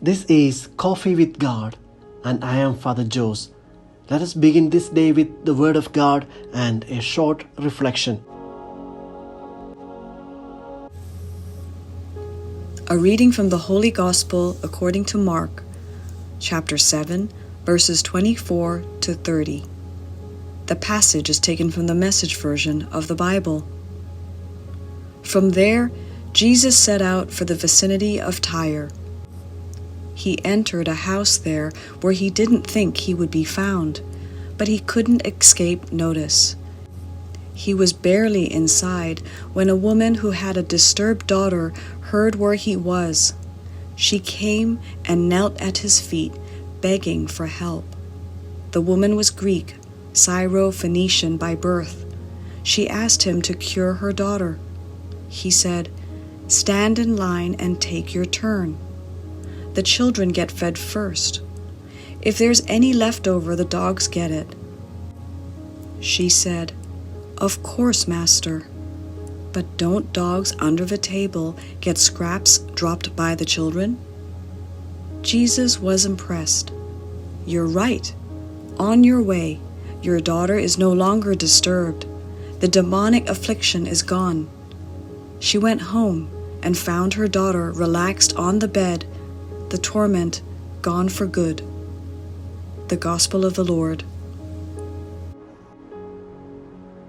This is Coffee with God, and I am Father Jose. Let us begin this day with the Word of God and a short reflection. A reading from the Holy Gospel according to Mark, chapter 7, verses 24 to 30. The passage is taken from the Message version of the Bible. From there, Jesus set out for the vicinity of Tyre. He entered a house there where he didn't think he would be found, but he couldn't escape notice. He was barely inside when a woman who had a disturbed daughter heard where he was. She came and knelt at his feet, begging for help. The woman was Greek, Syro-Phoenician by birth. She asked him to cure her daughter. He said, "Stand in line and take your turn. The children get fed first. If there's any left over, the dogs get it." She said, "Of course, Master. But don't dogs under the table get scraps dropped by the children?" Jesus was impressed. "You're right. On your way. Your daughter is no longer disturbed. The demonic affliction is gone." She went home and found her daughter relaxed on the bed, the torment gone for good. The Gospel of the Lord.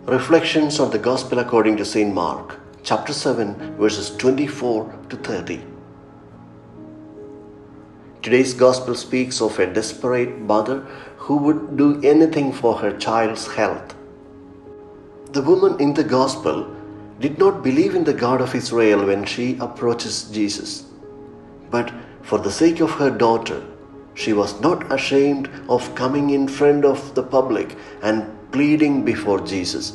Reflections on the Gospel according to St. Mark, chapter 7, verses 24 to 30. Today's Gospel speaks of a desperate mother who would do anything for her child's health. The woman in the Gospel did not believe in the God of Israel when she approaches Jesus, but for the sake of her daughter, she was not ashamed of coming in front of the public and pleading before Jesus.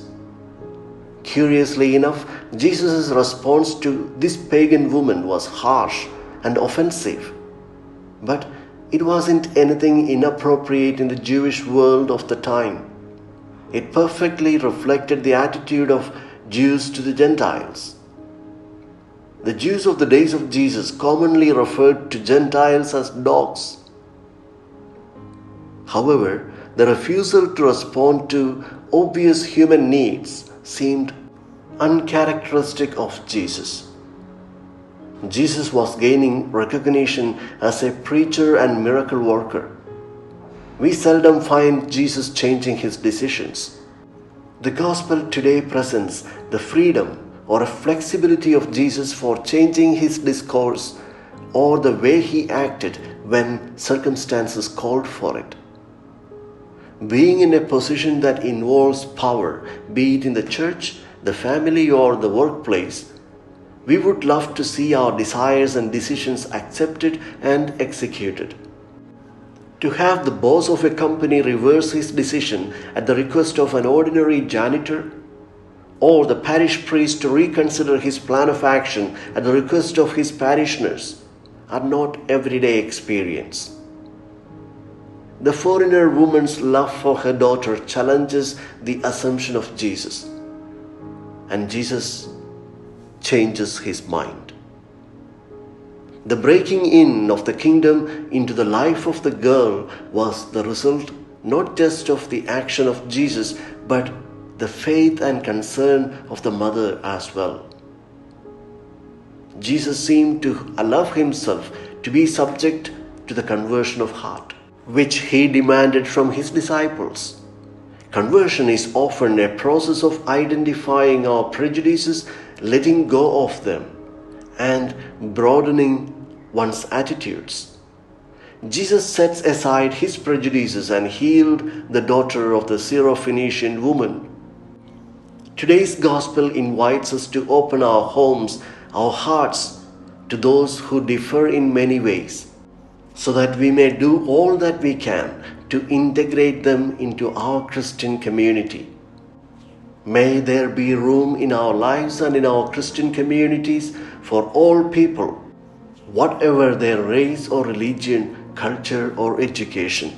Curiously enough, Jesus' response to this pagan woman was harsh and offensive, but it wasn't anything inappropriate in the Jewish world of the time. It perfectly reflected the attitude of Jews to the Gentiles. The Jews of the days of Jesus commonly referred to Gentiles as dogs. However, the refusal to respond to obvious human needs seemed uncharacteristic of Jesus. Jesus was gaining recognition as a preacher and miracle worker. We seldom find Jesus changing his decisions. The Gospel today presents the freedom or a flexibility of Jesus for changing his discourse or the way he acted when circumstances called for it. Being in a position that involves power, be it in the church, the family, or the workplace, we would love to see our desires and decisions accepted and executed. To have the boss of a company reverse his decision at the request of an ordinary janitor, or the parish priest to reconsider his plan of action at the request of his parishioners, are not everyday experience. The foreigner woman's love for her daughter challenges the assumption of Jesus, and Jesus changes his mind. The breaking in of the kingdom into the life of the girl was the result not just of the action of Jesus, but the faith and concern of the mother as well. Jesus seemed to allow himself to be subject to the conversion of heart, which he demanded from his disciples. Conversion is often a process of identifying our prejudices, letting go of them, and broadening one's attitudes. Jesus sets aside his prejudices and healed the daughter of the Syro-Phoenician woman. Today's Gospel invites us to open our homes, our hearts, to those who differ in many ways, so that we may do all that we can to integrate them into our Christian community. May there be room in our lives and in our Christian communities for all people, whatever their race or religion, culture or education.